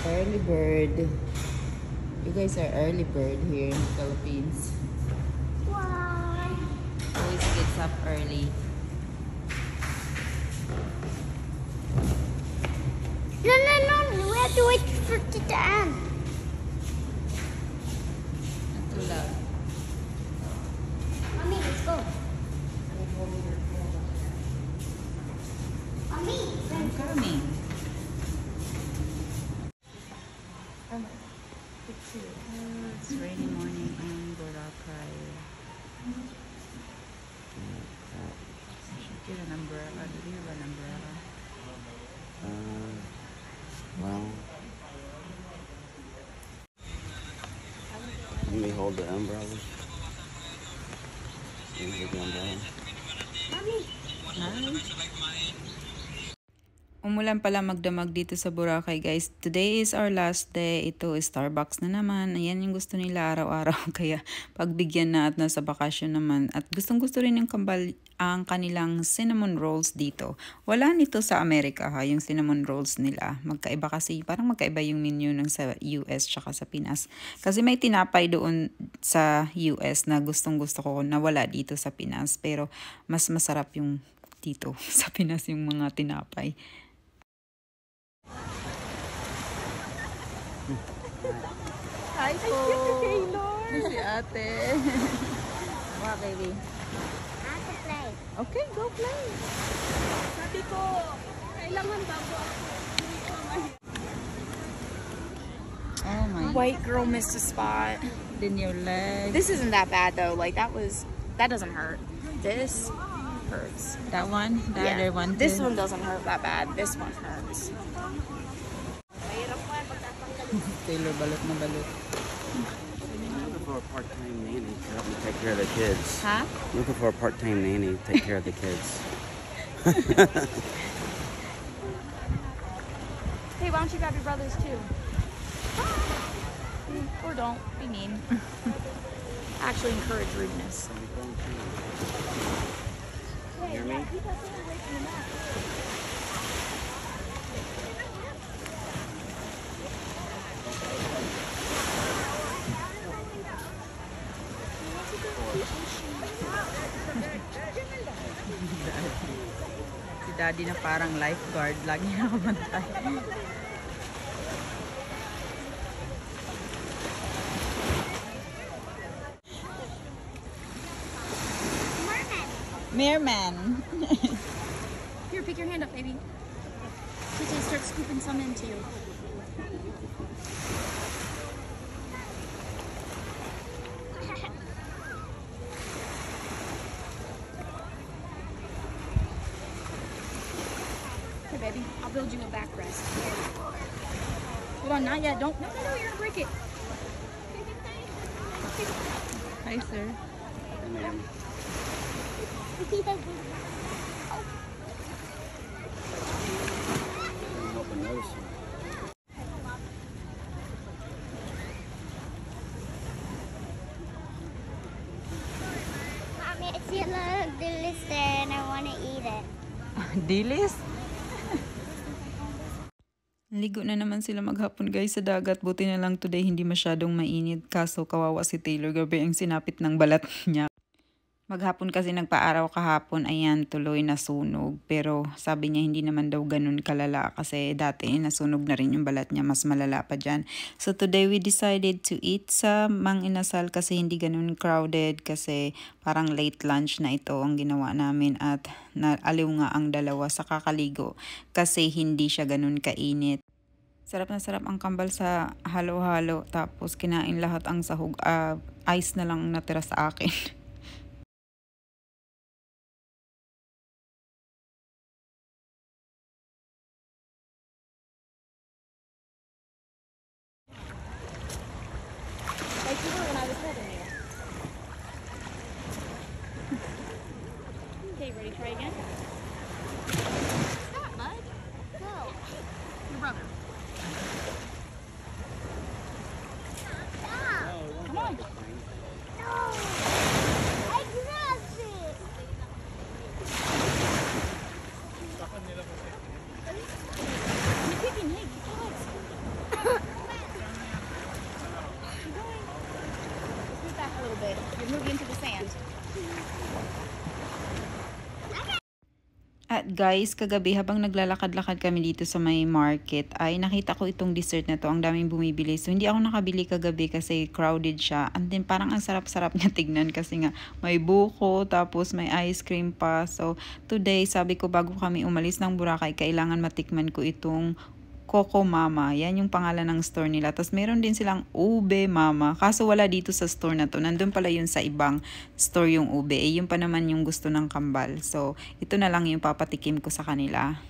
Early bird. You guys are early bird here in the Philippines. Why? Always gets up early. No. We have to wait for it to end. Not too loud. Mommy, let's go. Mommy, I'm coming. It's rainy morning in Boracay. I should get an umbrella. Do you have an umbrella? Well, let me hold the umbrella. Let me hold the umbrella. Mommy. Umulan pala magdamag dito sa Boracay, guys. Today is our last day. Ito is Starbucks na naman. Ayan yung gusto nila araw-araw. Kaya pagbigyan na at nasa bakasyon naman. At gustong-gusto rin yung kambal ang kanilang cinnamon rolls dito. Wala nito sa Amerika ha, yung cinnamon rolls nila. Magkaiba kasi, parang magkaiba yung menu ng sa US tsaka sa Pinas. Kasi may tinapay doon sa US na gustong-gusto ko na wala dito sa Pinas. Pero mas masarap yung dito sa Pinas yung mga tinapay. Hi po! Si ate. Wow, baby. I have to play. Okay, go play. Sabi ko, kailangan bago ako. Oh my. White girl missed a spot. Then your leg. This isn't that bad though. Like that doesn't hurt. This hurts. That one? The other one This too? one doesn't hurt that bad. This one hurts. Taylor, balot na balot. I'm looking for a part-time nanny to help me take care of the kids. Ha? I'm looking for a part-time nanny to take care of the kids. Hey, why don't you grab your brothers too? Or don't. Be mean. Actually encourage rudeness. You hear me? Si daddy na parang lifeguard. Lagi nakabantay. Merman. Here, pick your hand up, baby. TJ, start scooping some into you. Here, baby. I'll build you a backrest. Hold on, not yet. Don't. No, you're gonna break it. Hi, sir. Hey, ma'am. I'm hoping noticing. Mommy, I see a lot of dilis there and I want to eat it. Dilis? Ligo na naman sila maghapon guys sa dagat. Buti na lang today hindi masyadong mainit. Kaso kawawa si Taylor, gabi ang sinapit ng balat niya. Maghapon kasi nagpaaraw kahapon, ayan, tuloy nasunog. Pero sabi niya hindi naman daw ganun kalala kasi dati nasunog na rin yung balat niya, mas malala pa dyan. So today we decided to eat sa Mang Inasal kasi hindi ganun crowded kasi parang late lunch na ito ang ginawa namin at naaliw nga ang dalawa sa kakaligo kasi hindi siya ganun kainit. Sarap na sarap ang kambal sa halo-halo tapos kinain lahat ang sahog. Ice na lang natira sa akin. Like you were when I was holding you. Okay, ready? Try again. Stop, bud. Go. Your brother. Come on. No. guys, kagabi habang naglalakad-lakad kami dito sa may market ay nakita ko itong dessert na to. Ang daming bumibili. So hindi ako nakabili kagabi kasi crowded siya. And then parang ang sarap-sarap niya tignan kasi nga may buko tapos may ice cream pa. So today sabi ko bago kami umalis ng Boracay kailangan matikman ko itong Coco Mama. Yan yung pangalan ng store nila. Tapos meron din silang Ube Mama. Kaso wala dito sa store na to. Nandun pala yun sa ibang store yung ube. Eh, yun pa naman yung gusto ng kambal. So, ito na lang yung papatikim ko sa kanila.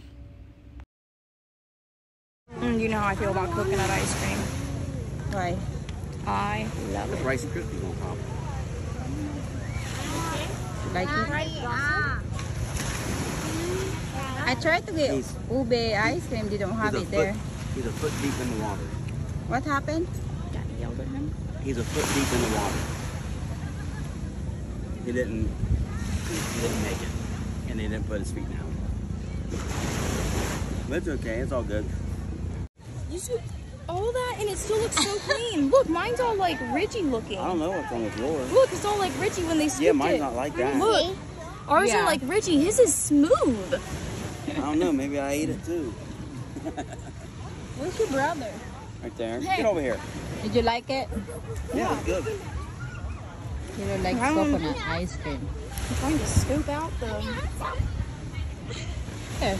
You know how I feel about coconut ice cream. Why? I love The it. Rice Krispies on top. Like it? I tried to get ube ice cream. They don't have it there. He's a foot deep in the water. What happened? Daddy yelled at him. He's a foot deep in the water. He didn't make it. And he didn't put his feet down. But it's okay, it's all good. You see all that and it still looks so clean. Look, mine's all like ridgy looking. I don't know what's wrong with yours. Look, it's all like ridgy when they scooped Yeah, mine's it. not like that. Look, ours are Yeah. like ridgy. His is smooth. I don't know, maybe I ate it too. Where's your brother? Right there. Hey. Get over here. Did you like it? Yeah, it's good. You don't like coconut ice cream? I'm trying to scoop out the. Yeah.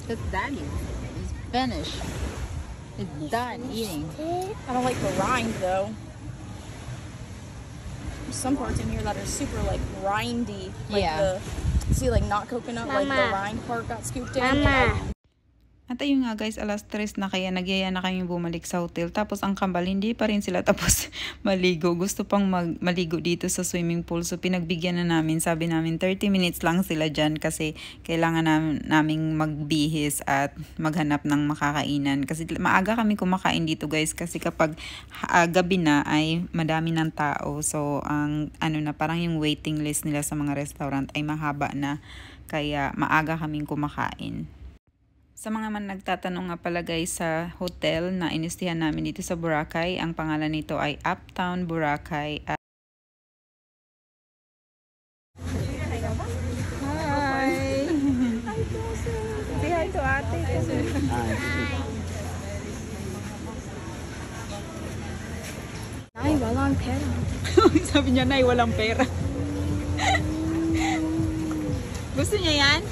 It's Daddy. It's finished. It's done eating. I don't like the rind though. There's some parts in here that are super like rindy. Like Yeah. See, like not coconut, like the Mama. rind part got scooped in. Mama. At ayun nga guys, alas 3 na kaya nagyaya na kami bumalik sa hotel. Tapos ang kambal, hindi pa rin sila tapos maligo. Gusto pang maligo dito sa swimming pool. So pinagbigyan na namin. Sabi namin 30 minutes lang sila dyan kasi kailangan naming magbihis at maghanap ng makakainan. Kasi maaga kami kumakain dito guys kasi kapag gabi na ay madami ng tao. So ang parang yung waiting list nila sa mga restaurant ay mahaba na. Kaya maaga kaming kumakain. Sa mga man nagtatanong nga pala guys sa hotel na inistihan namin dito sa Boracay, ang pangalan nito ay Uptown Boracay. Hi! Say hi to ate. Ay, walang pera. Sabi niya, Nay, walang pera. Gusto niya yan?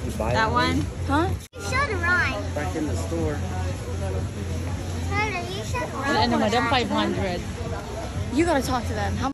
You buy That one? Huh? You should run. back in the store. Tyler, you should run. Wala na, madam, 500. You gotta talk to them. How